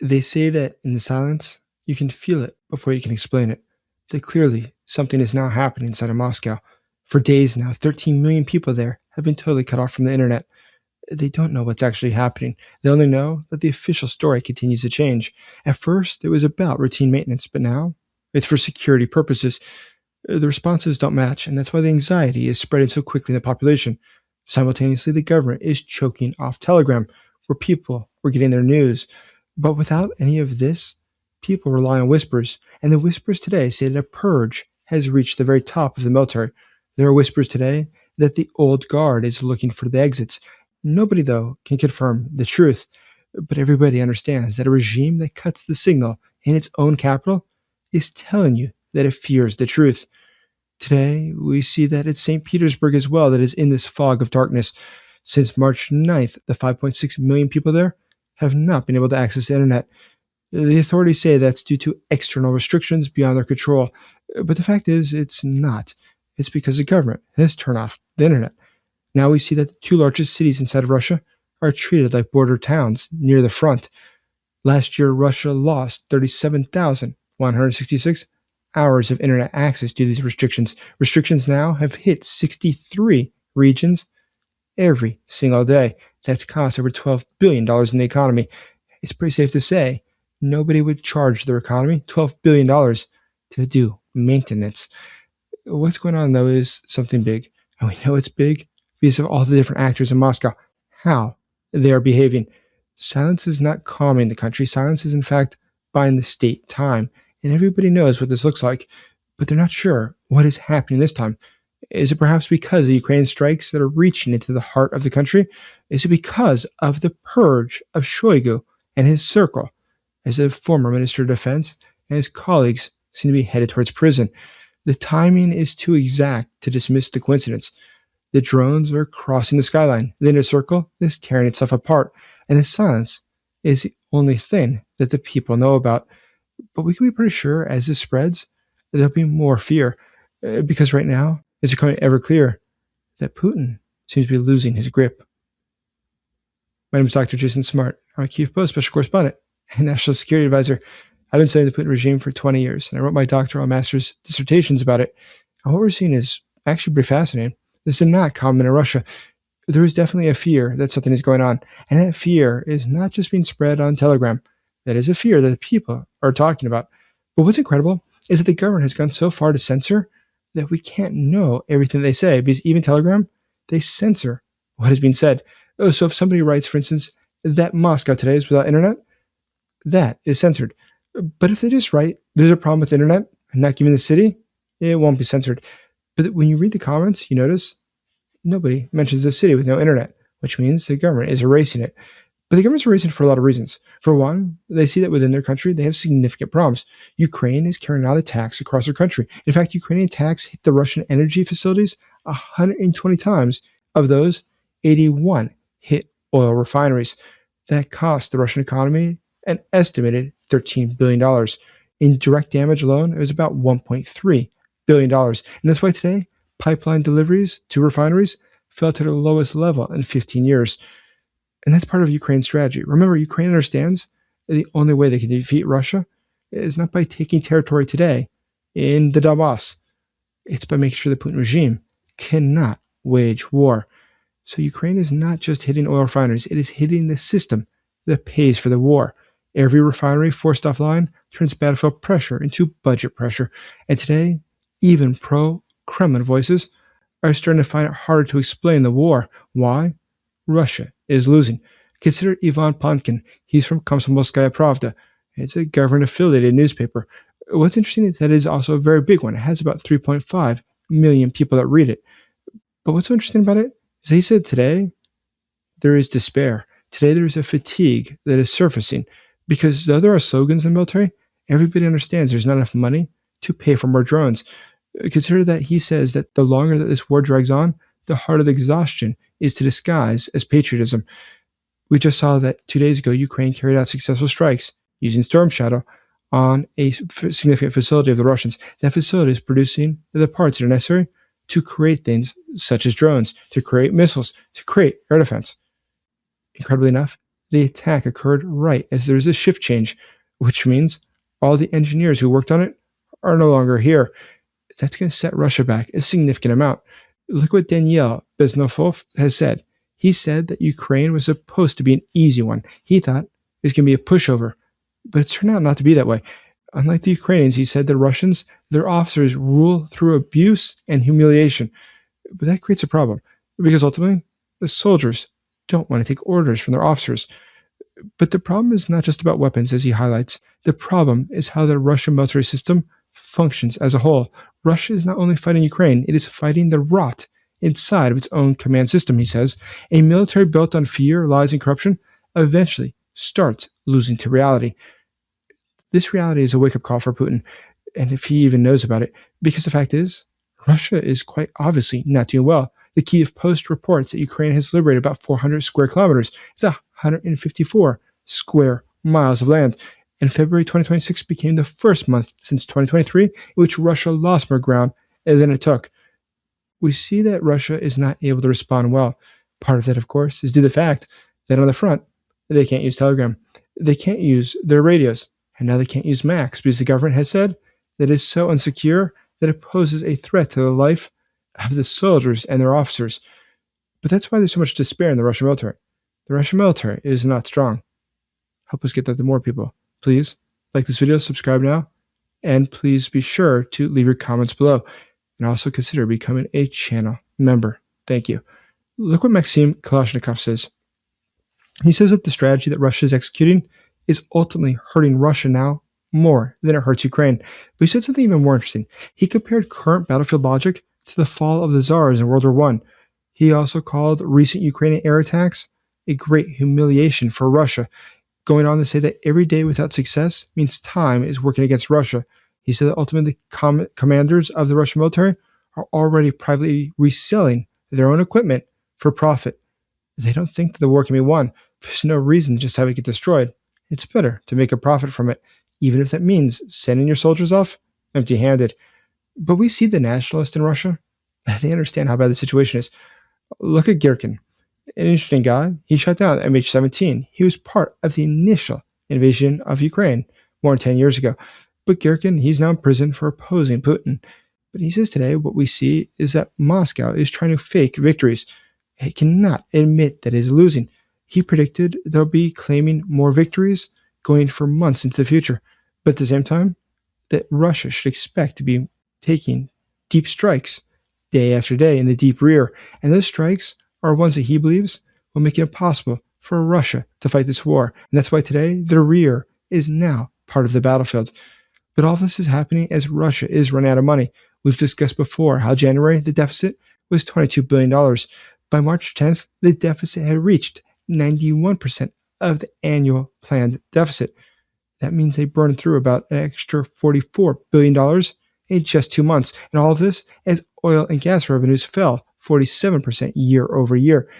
They say that in the silence, you can feel it before you can explain it. That clearly something is now happening inside of Moscow. For days now, 13 million people there have been totally cut off from the internet. They don't know what's actually happening. They only know that the official story continues to change. At first, it was about routine maintenance, but now it's for security purposes. The responses don't match, and that's why the anxiety is spreading so quickly in the population. Simultaneously, the government is choking off Telegram, where people were getting their news. But without any of this, people rely on whispers, and the whispers today say that a purge has reached the very top of the military. There are whispers today that the old guard is looking for the exits. Nobody, though, can confirm the truth, but everybody understands that a regime that cuts the signal in its own capital is telling you that it fears the truth. Today, we see that it's St. Petersburg as well that is in this fog of darkness. Since March 9th, the 5.6 million people there have not been able to access the internet. The authorities say that's due to external restrictions beyond their control, but the fact is, it's not. It's because the government has turned off the internet. Now we see that the two largest cities inside of Russia are treated like border towns near the front. Last year, Russia lost 37,166 hours of internet access due to these restrictions. Restrictions now have hit 63 regions every single day. That's cost over $12 billion in the economy. It's pretty safe to say nobody would charge their economy $12 billion to do maintenance. What's going on, though, is something big. And we know it's big because of all the different actors in Moscow, how they are behaving. Silence is not calming the country. Silence is, in fact, buying the state time. And everybody knows what this looks like, but they're not sure what is happening this time. Is it perhaps because of Ukraine strikes that are reaching into the heart of the country? Is it because of the purge of Shoigu and his circle, as a former Minister of Defense and his colleagues seem to be headed towards prison? The timing is too exact to dismiss the coincidence. The drones are crossing the skyline. The inner circle is tearing itself apart, and the silence is the only thing that the people know about. But we can be pretty sure as this spreads, there'll be more fear, because right now it's becoming ever clearer that Putin seems to be losing his grip. My name is Dr. Jason Smart. I'm a Kyiv Post special correspondent and national security advisor. I've been studying the Putin regime for 20 years, and I wrote my doctoral and master's dissertations about it. And what we're seeing is actually pretty fascinating. This is not common in Russia. There is definitely a fear that something is going on, and that fear is not just being spread on Telegram. That is a fear that the people are talking about. But what's incredible is that the government has gone so far to censor that we can't know everything they say, because even Telegram, they censor what has been said. So if somebody writes, for instance, that Moscow today is without internet, that is censored. But if they just write, there's a problem with internet and not giving the city, it won't be censored. But when you read the comments, you notice nobody mentions a city with no internet, which means the government is erasing it. But the government's erasing it for a lot of reasons. For one, they see that within their country, they have significant problems. Ukraine is carrying out attacks across their country. In fact, Ukrainian attacks hit the Russian energy facilities 120 times. Of those, 81 hit oil refineries. That cost the Russian economy an estimated $13 billion. In direct damage alone, it was about $1.3 billion. And that's why today, pipeline deliveries to refineries fell to their lowest level in 15 years. And that's part of Ukraine's strategy. Remember, Ukraine understands that the only way they can defeat Russia is not by taking territory today in the Donbass. It's by making sure the Putin regime cannot wage war. So Ukraine is not just hitting oil refineries, it is hitting the system that pays for the war. Every refinery forced offline turns battlefield pressure into budget pressure. And today, even pro-Kremlin voices are starting to find it harder to explain the war. Why? Russia is losing. Consider Ivan Pankin. He's from Komsomolskaya Pravda. It's a government-affiliated newspaper. What's interesting is that it is also a very big one. It has about 3.5 million people that read it. But what's so interesting about it is he said today there is despair. Today there is a fatigue that is surfacing because though there are slogans in the military, everybody understands there's not enough money to pay for more drones. Consider that he says that the longer that this war drags on, the harder the exhaustion is to disguise as patriotism. We just saw that 2 days ago, Ukraine carried out successful strikes using Storm Shadow on a significant facility of the Russians. That facility is producing the parts that are necessary to create things such as drones, to create missiles, to create air defense. Incredibly enough, The attack occurred right as there's a shift change, which means all the engineers who worked on it are no longer here. That's going to set Russia back a significant amount. Look what Daniel Beznofov has said. He said that Ukraine was supposed to be an easy one. He thought it was going to be a pushover, but it turned out not to be that way. Unlike the Ukrainians, he said the Russians, their officers rule through abuse and humiliation. But that creates a problem because ultimately the soldiers don't want to take orders from their officers. But the problem is not just about weapons, as he highlights. The problem is how the Russian military system functions as a whole. Russia is not only fighting Ukraine, it is fighting the rot inside of its own command system, he says. A military built on fear, lies, and corruption eventually starts losing to reality. This reality is a wake-up call for Putin, and if he even knows about it, because the fact is, Russia is quite obviously not doing well. The Kiev Post reports that Ukraine has liberated about 400 square kilometers. It's 154 square miles of land. And February 2026 became the first month since 2023 in which Russia lost more ground than it took. We see that Russia is not able to respond well. Part of that, of course, is due to the fact that on the front, they can't use Telegram. They can't use their radios. And now they can't use Max because the government has said that it is so unsecure that it poses a threat to the life of the soldiers and their officers. But that's why there's so much despair in the Russian military. The Russian military is not strong. Help us get that to more people. Please like this video, subscribe now, and please be sure to leave your comments below. And also consider becoming a channel member. Thank you. Look what Maxim Kalashnikov says. He says that the strategy that Russia is executing is ultimately hurting Russia now more than it hurts Ukraine. But he said something even more interesting. He compared current battlefield logic to the fall of the Tsars in World War I. He also called recent Ukrainian air attacks a great humiliation for Russia, going on to say that every day without success means time is working against Russia. He said that ultimately commanders of the Russian military are already privately reselling their own equipment for profit. They don't think that the war can be won. There's no reason to just have it get destroyed. It's better to make a profit from it, even if that means sending your soldiers off empty-handed. But we see the nationalists in Russia. They understand how bad the situation is. Look at Girkin, an interesting guy. He shot down MH17. He was part of the initial invasion of Ukraine more than 10 years ago. But Girkin, he's now in prison for opposing Putin. But he says today what we see is that Moscow is trying to fake victories. It cannot admit that it is losing. He predicted they'll be claiming more victories going for months into the future. But at the same time, that Russia should expect to be taking deep strikes day after day in the deep rear. And those strikes are ones that he believes will make it impossible for Russia to fight this war. And that's why today the rear is now part of the battlefield. But all this is happening as Russia is running out of money. We've discussed before how January the deficit was $22 billion. By March 10th, the deficit had reached 91% of the annual planned deficit. That means they burned through about an extra $44 billion in just 2 months. And all of this as oil and gas revenues fell 47% year over year.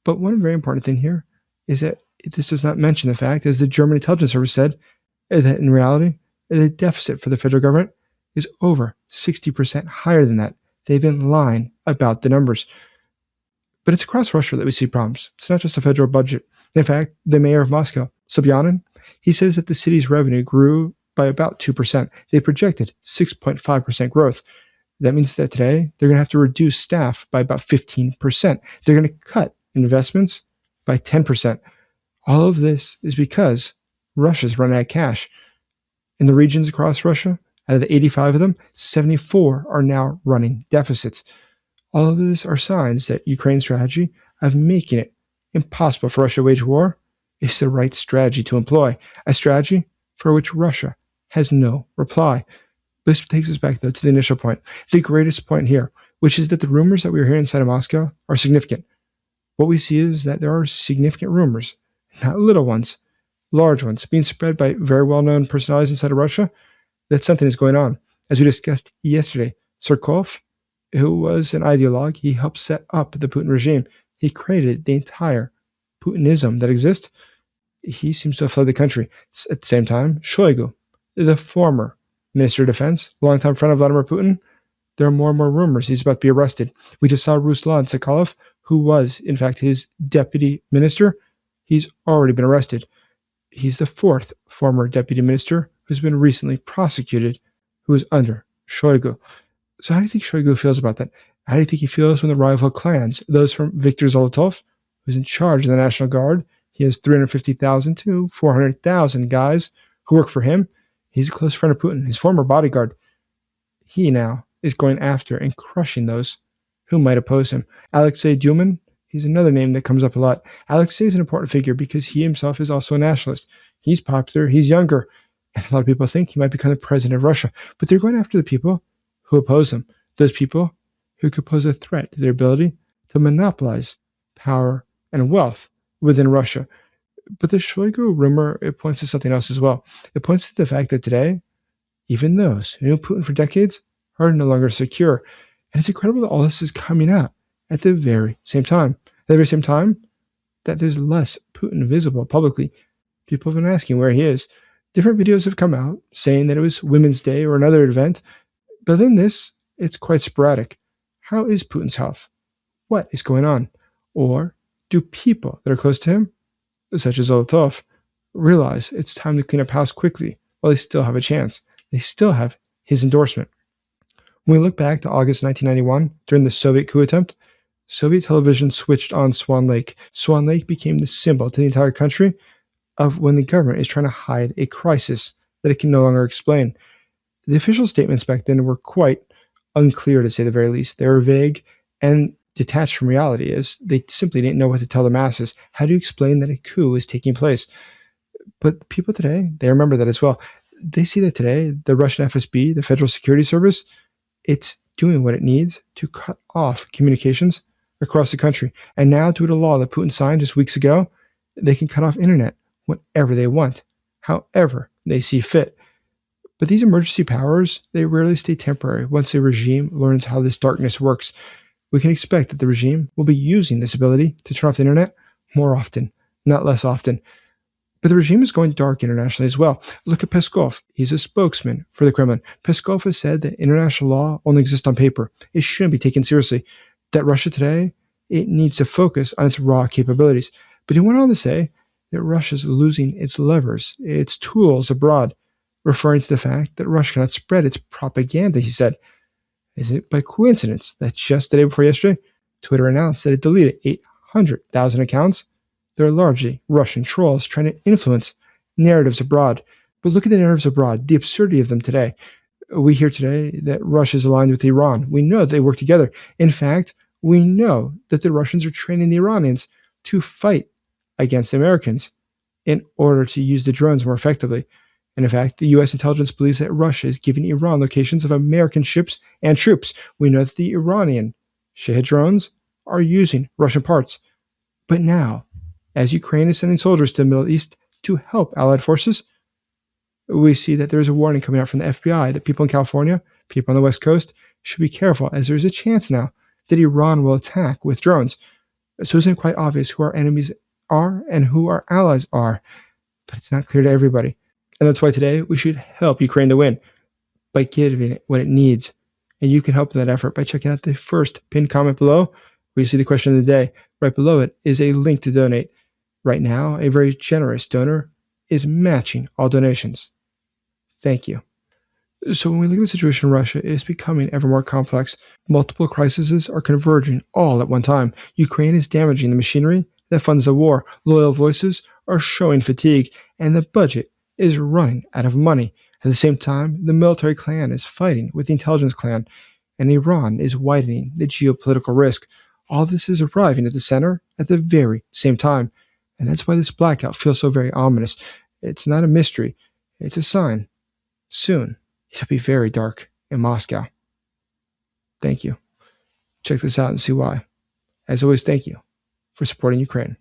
But one very important thing here is that this does not mention the fact, as the German intelligence service said, that in reality, the deficit for the federal government is over 60% higher than that. They've been lying about the numbers. But it's across Russia that we see problems. It's not just the federal budget. In fact, the mayor of Moscow, Sobyanin, he says that the city's revenue grew by about 2%. They projected 6.5% growth. That means that today they're going to have to reduce staff by about 15%. They're going to cut investments by 10%. All of this is because Russia's run out of cash. In the regions across Russia, out of the 85 of them, 74 are now running deficits. All of these are signs that Ukraine's strategy of making it impossible for Russia to wage war is the right strategy to employ, a strategy for which Russia has no reply. This takes us back, though, to the initial point, the greatest point here, which is that the rumors that we are hearing inside of Moscow are significant. What we see is that there are significant rumors, not little ones, large ones, being spread by very well-known personalities inside of Russia, that something is going on. As we discussed yesterday, Surkov, who was an ideologue, he helped set up the Putin regime. He created the entire Putinism that exists. He seems to have fled the country. At the same time, Shoigu, the former Minister of Defense, longtime friend of Vladimir Putin, there are more and more rumors he's about to be arrested. We just saw Ruslan Sokolov, who was, in fact, his deputy minister. He's already been arrested. He's the fourth former deputy minister who's been recently prosecuted who is under Shoigu. So how do you think Shoigu feels about that? How do you think he feels when the rival clans, those from Viktor Zolotov, who's in charge of the National Guard, he has 350,000 to 400,000 guys who work for him. He's a close friend of Putin, his former bodyguard. He now is going after and crushing those who might oppose him. Alexei Duman, he's another name that comes up a lot. Alexei is an important figure because he himself is also a nationalist. He's popular, he's younger, and a lot of people think he might become the president of Russia. But they're going after the people who oppose him, those people who could pose a threat to their ability to monopolize power and wealth within Russia. But the Shoigu rumor, it points to something else as well. It points to the fact that today, even those who knew Putin for decades are no longer secure. And it's incredible that all this is coming out at the very same time. At the very same time that there's less Putin visible publicly. People have been asking where he is. Different videos have come out saying that it was Women's Day or another event. But then this, it's quite sporadic. How is Putin's health? What is going on? Or do people that are close to him, such as Zolotov, realize it's time to clean up house quickly while they still have a chance? They still have his endorsement. When we look back to August 1991, during the Soviet coup attempt, Soviet television switched on Swan Lake. Swan Lake became the symbol to the entire country of when the government is trying to hide a crisis that it can no longer explain. The official statements back then were quite unclear, to say the very least. They were vague and detached from reality, as they simply didn't know what to tell the masses. How do you explain that a coup is taking place? But people today, they remember that as well. They see that today, the Russian FSB, the Federal Security Service, it's doing what it needs to cut off communications across the country. And now, due to a law that Putin signed just weeks ago, they can cut off internet whenever they want, however they see fit. But these emergency powers, they rarely stay temporary. Once a regime learns how this darkness works, we can expect that the regime will be using this ability to turn off the internet more often, not less often. But the regime is going dark internationally as well. Look at Peskov. He's a spokesman for the Kremlin. Peskov has said that international law only exists on paper. It shouldn't be taken seriously. That Russia today, it needs to focus on its raw capabilities. But he went on to say that Russia's losing its levers, its tools abroad, referring to the fact that Russia cannot spread its propaganda, he said. Is it by coincidence that just the day before yesterday, Twitter announced that it deleted 800,000 accounts? They're largely Russian trolls trying to influence narratives abroad. But look at the narratives abroad, the absurdity of them today. We hear today that Russia is aligned with Iran. We know they work together. In fact, we know that the Russians are training the Iranians to fight against the Americans in order to use the drones more effectively. And in fact, the U.S. intelligence believes that Russia is giving Iran locations of American ships and troops. We know that the Iranian Shahed drones are using Russian parts. But now, as Ukraine is sending soldiers to the Middle East to help Allied forces, we see that there is a warning coming out from the FBI that people in California, people on the West Coast, should be careful, as there is a chance now that Iran will attack with drones. So it's not quite obvious who our enemies are and who our allies are, but it's not clear to everybody. And that's why today we should help Ukraine to win by giving it what it needs. And you can help in that effort by checking out the first pinned comment below, where you see the question of the day. Right below it is a link to donate. Right now, a very generous donor is matching all donations. Thank you. So when we look at the situation in Russia, it is becoming ever more complex. Multiple crises are converging all at one time. Ukraine is damaging the machinery that funds the war. Loyal voices are showing fatigue, and the budget is running out of money. At the same time, the military clan is fighting with the intelligence clan, and Iran is widening the geopolitical risk. All this is arriving at the center at the very same time. And that's why this blackout feels so very ominous. It's not a mystery. It's a sign. Soon, it'll be very dark in Moscow. Thank you. Check this out and see why. As always, thank you for supporting Ukraine.